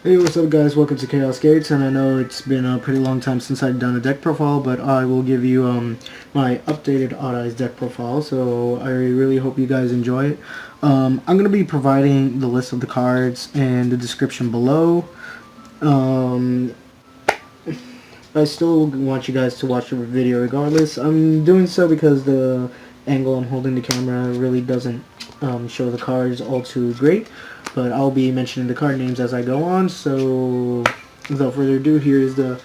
Hey, what's up guys, welcome to Chaos Gates, and I know it's been a pretty long time since I've done a deck profile, but I will give you my updated Odd Eyes deck profile, so I really hope you guys enjoy it. I'm going to be providing the list of the cards in the description below. I still want you guys to watch the video regardless. I'm doing so because the angle I'm holding the camera really doesn't show the cards all too great, but I'll be mentioning the card names as I go on, so without further ado, here is the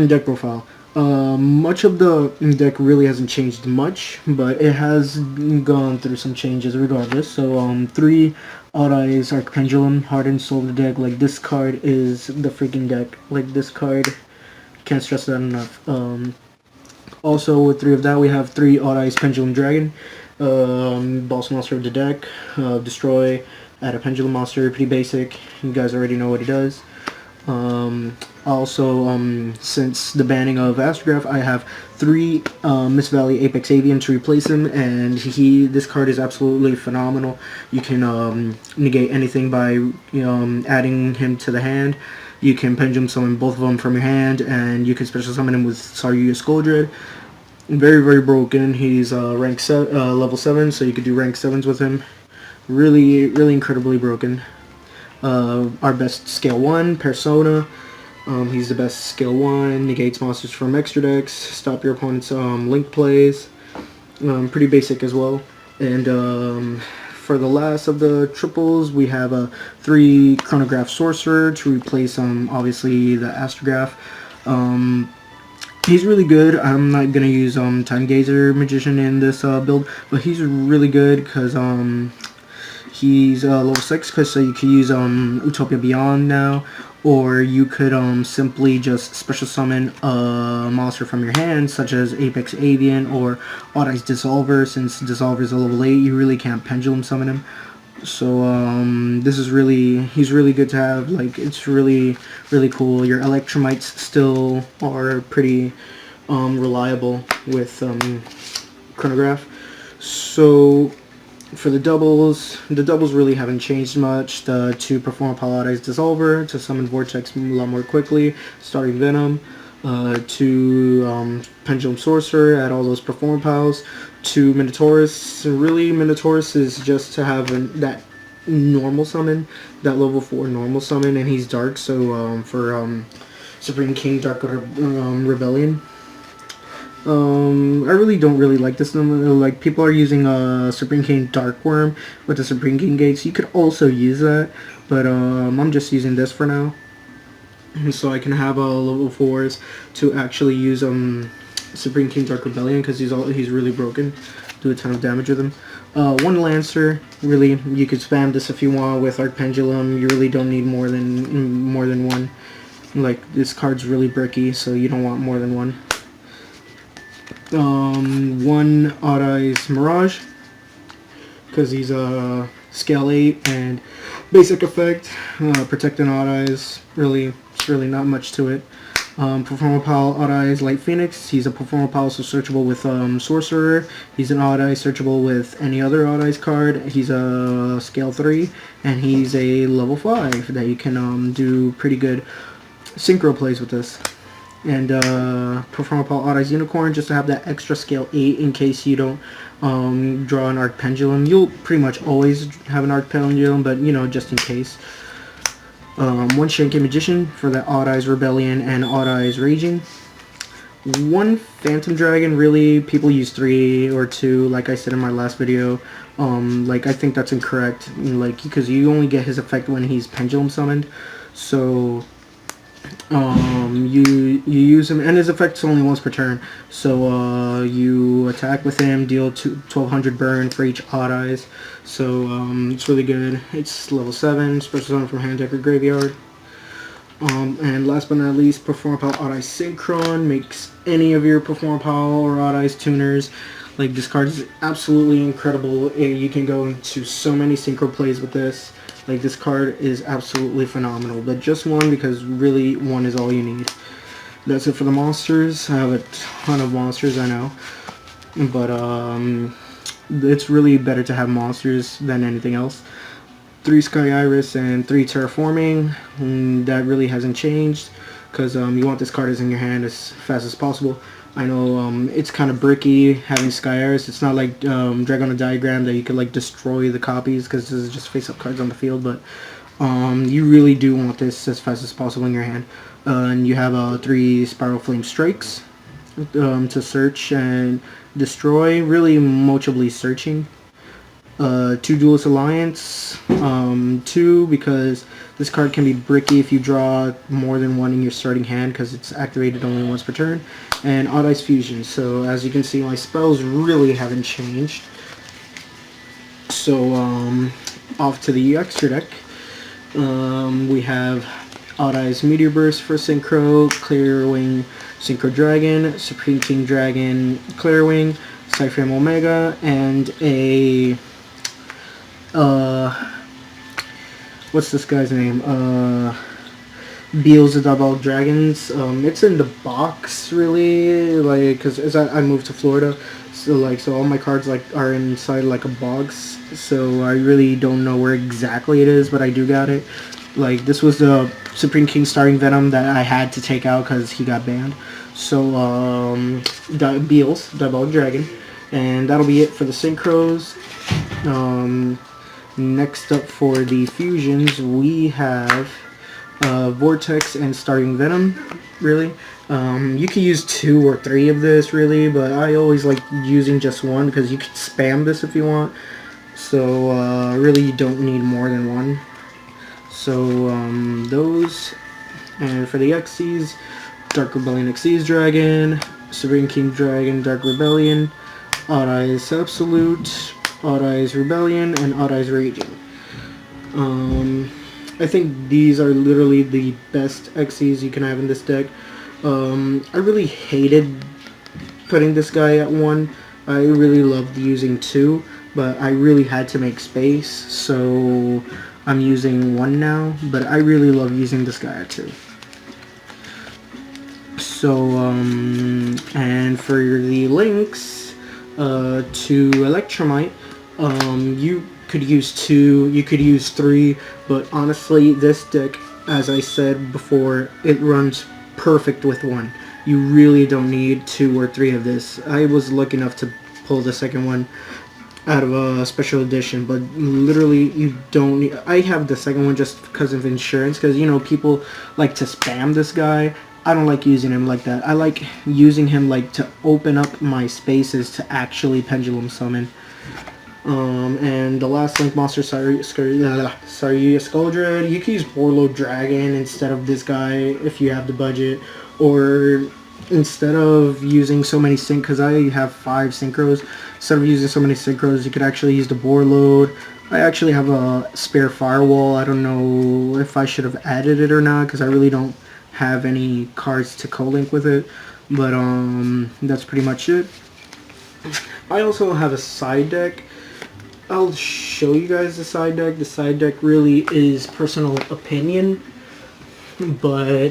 deck profile. Much of the deck really hasn't changed much, but it has gone through some changes regardless. So 3 Odd Eyes Arc Pendulum, Heart and Soul of the deck. Like, this card is the freaking deck. Like, this card, can't stress that enough. Also, with 3 of that, we have 3 Odd Eyes Pendulum Dragon. Boss monster of the deck. Destroy, add a Pendulum monster, pretty basic. You guys already know what he does. Also, since the banning of Astrograph, I have 3 Mist Valley Apex Avian to replace him, and this card is absolutely phenomenal. You can negate anything by adding him to the hand. You can Pendulum summon both of them from your hand, and you can special summon him with YUGIOH Skuldred. Very broken. He's level 7, so you could do rank 7s with him. Really incredibly broken. Our best scale 1, Persona. He's the best scale 1, negates monsters from extra decks, stop your opponent's link plays. Pretty basic as well. And for the last of the triples, we have a 3 Chronograph Sorcerer to replace obviously the Astrograph. He's really good. I'm not gonna use Time Gazer Magician in this build, but he's really good because he's level 6, so you could use Utopia Beyond now, or you could simply just special summon a monster from your hand, such as Apex Avian or Odd Eyes Dissolver. Since Dissolver is a level 8, you really can't Pendulum summon him. So he's really good to have. Like, it's really cool. Your Electromites still are pretty reliable with Chronograph. So for the doubles really haven't changed much. The 2 Performapal Odd Eyes Dissolver to summon Vortex a lot more quickly, starting Venom. 2 Pendulum Sorcerer, add all those Performapals. 2 Minitaurus. Really, Minitaurus is just to have that normal summon, that level 4 normal summon, and he's dark, so for Supreme King Dark Rebellion. I really don't like this number. Like, people are using Supreme King Dark Worm with the Supreme King Gates. You could also use that, but I'm just using this for now, so I can have level 4s to actually use Supreme King Dark Rebellion, because he's really broken. Do a ton of damage with him. 1 Lancer. Really, you could spam this if you want with Arc Pendulum. You really don't need more than 1. Like, this card's really bricky, so you don't want more than 1. 1 Odd Eyes Mirage, because he's a scale 8 and basic effect, protecting Odd Eyes. It's really not much to it. Performapal Odd Eyes Light Phoenix. He's a Performapal, so searchable with Sorcerer. He's an Odd Eyes searchable with any other Odd Eyes card. He's a scale 3, and he's a level 5 that you can do pretty good Synchro plays with this. And Performapal Odd Eyes Unicorn, just to have that extra scale 8 in case you don't draw an Arc Pendulum. You'll pretty much always have an Arc Pendulum, but just in case. 1 Xianke Magician for the Odd Eyes Rebellion and Odd Eyes Raging. 1 Phantom Dragon. Really, people use 3 or 2, like I said in my last video. Like, I think that's incorrect, like, because you only get his effect when he's Pendulum summoned. So you use him, and his effect's only once per turn. So you attack with him, deal 1200 burn for each Odd Eyes. So it's really good. It's level 7, special summon from hand, deck, or graveyard. And last but not least, Performapal Odd Eyes Synchron. Makes any of your Performapal or Odd Eyes tuners. Like, this card is absolutely incredible. You can go into so many Synchro plays with this. Like, this card is absolutely phenomenal. But just 1, because really 1 is all you need. That's it for the monsters. I have a ton of monsters, I know. But it's really better to have monsters than anything else. 3 Sky Iris and 3 Terraforming. That really hasn't changed because you want this card as in your hand as fast as possible. I know it's kind of bricky having Sky Iris. It's not like Drag on a Diagram that you could like destroy the copies because this is just face-up cards on the field, but you really do want this as fast as possible in your hand. And you have 3 Spiral Flame Strikes to search and destroy, really moachably searching. 2 Duelist Alliance, 2 because this card can be bricky if you draw more than 1 in your starting hand because it's activated only once per turn, and Odd Eyes Fusion. So as you can see, my spells really haven't changed. So off to the extra deck. We have Odd Eyes Meteorburst for Synchro, Clear Wing Synchro Dragon, Supreme King Dragon, Clear Wing, PSYframelord Omega, and a what's this guy's name? Beelze the Diabolic Dragons. It's in the box, really, like, because as I moved to Florida, so all my cards like are inside like a box, so I really don't know where exactly it is, but I do got it. Like, this was the Supreme King starring Venom that I had to take out because he got banned. So Beelze, Diabolic Dragon, and that'll be it for the Synchros. Next up for the fusions, we have Vortex and starting Venom, really. You can use 2 or 3 of this, really, but I always like using just 1 because you can spam this if you want. So really you don't need more than 1. So those, and for the Xyz, Dark Rebellion Xyz Dragon, Supreme King Dragon, Dark Rebellion, Odd Eyes Absolute, Odd Eyes Rebellion, and Odd Eyes Raging. I think these are literally the best Xyz you can have in this deck. I really hated putting this guy at 1. I really loved using 2, but I really had to make space, so I'm using 1 now, but I really love using this guy at 2. So, and for the links to Electromite, you could use 2, you could use 3, but honestly, this deck, as I said before, it runs perfect with 1. You really don't need 2 or 3 of this. I was lucky enough to pull the second one out of a special edition, but literally you don't need, I have the second one just because of insurance, because, you know, people like to spam this guy. I don't like using him like that. I like using him like to open up my spaces to actually Pendulum summon. And the last link monster, Saryuya Skuldred, you can use Warlord Dragon instead of this guy if you have the budget, or instead of using so many sync, because I have 5 synchros, instead of using so many synchros, you could actually use the Warlord. I actually have a spare firewall. I don't know if I should have added it or not, because I really don't have any cards to co-link with it, but that's pretty much it. I also have a side deck. I'll show you guys the side deck. The side deck really is personal opinion, but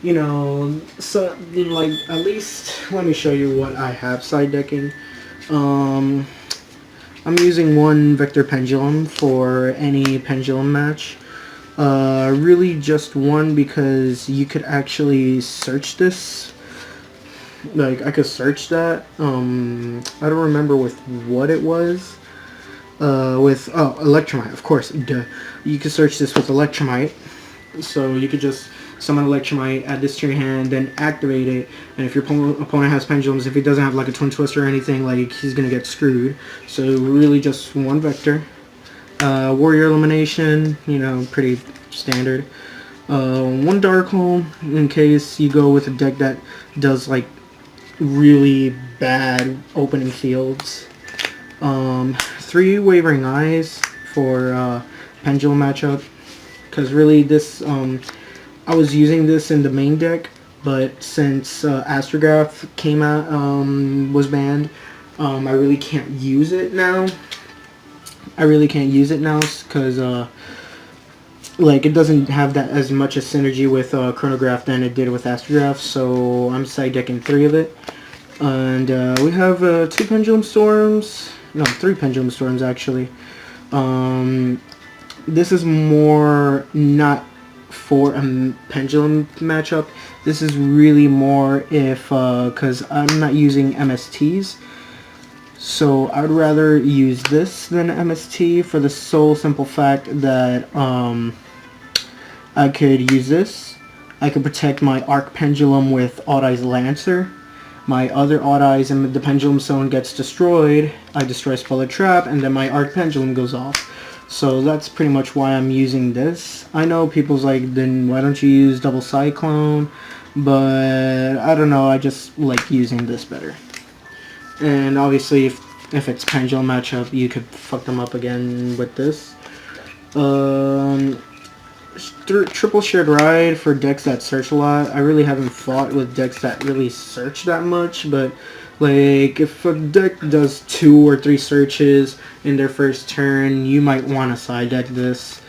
you know, so like, at least let me show you what I have side decking. I'm using 1 Vector Pendulum for any Pendulum match. Really just 1 because you could actually search this. Like, I could search that. I don't remember with what it was. Electromite, of course. Duh. You could search this with Electromite. So you could just summon Electromite, add this to your hand, then activate it. And if your opponent has Pendulums, if he doesn't have like a Twin Twister or anything, like, he's gonna get screwed. So really just 1 Vector. Warrior Elimination, you know, pretty standard. 1 Darkhold in case you go with a deck that does like really bad opening fields. 3 Wavering Eyes for Pendulum matchup, because really this I was using this in the main deck, but since Astrograph came out, was banned, I really can't use it now. Because like, it doesn't have that as much a synergy with Chronograph than it did with Astrograph, so I'm side decking 3 of it. And we have 2 Pendulum Storms, no, 3 Pendulum Storms actually. this is more not for a Pendulum matchup. This is really more if, because I'm not using MSTs. So I would rather use this than MST for the sole simple fact that I could use this. I could protect my Arc Pendulum with Odd Eyes Lancer. My other Odd Eyes and the Pendulum Zone gets destroyed. I destroy Spell Trap, and then my Arc Pendulum goes off. So that's pretty much why I'm using this. I know people's like, then why don't you use Double Cyclone? But I don't know, I just like using this better. And obviously if it's Pendulum matchup, you could fuck them up again with this. Triple Shared Ride for decks that search a lot. I really haven't fought with decks that really search that much, but like if a deck does 2 or 3 searches in their first turn, you might want to side deck this.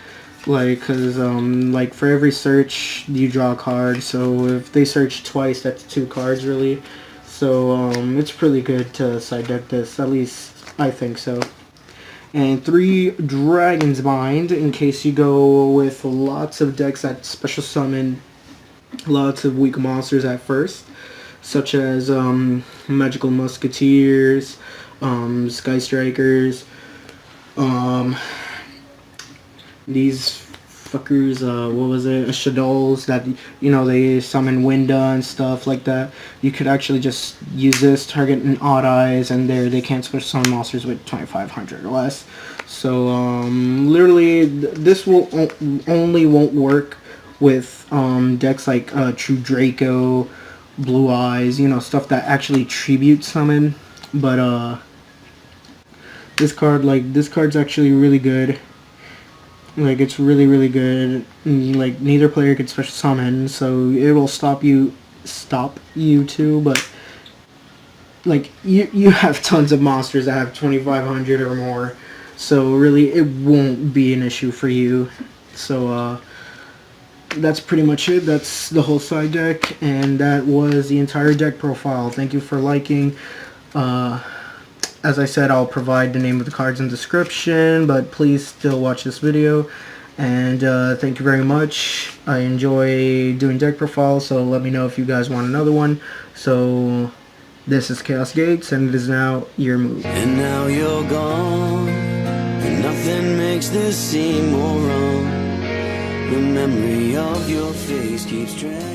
Like, cause like for every search you draw a card, so if they search twice, that's 2 cards really. So it's pretty good to side deck this, at least I think so. And 3 Dragon's Mind, in case you go with lots of decks that special summon lots of weak monsters at first, such as Magical Musketeers, Sky Strikers, these fuckers, what was it, Shadows that, you know, they summon Winda and stuff like that. You could actually just use this, target an Odd Eyes, and they can't special summon monsters with 2500 or less. So literally this will only won't work with decks like True Draco, Blue Eyes, you know, stuff that actually tribute summon. But this card's actually really good. Like, it's really, really good. Like, neither player can special summon, so it will stop you too, but like, you have tons of monsters that have 2500 or more, so really it won't be an issue for you. So that's pretty much it. That's the whole side deck, and that was the entire deck profile. Thank you for liking. As I said, I'll provide the name of the cards in the description, but please still watch this video. And thank you very much. I enjoy doing deck profiles, so let me know if you guys want another one. So this is Chaos Gates, and it is now your move. And now you're gone, and nothing makes this seem more wrong. The memory of your face keeps dragging.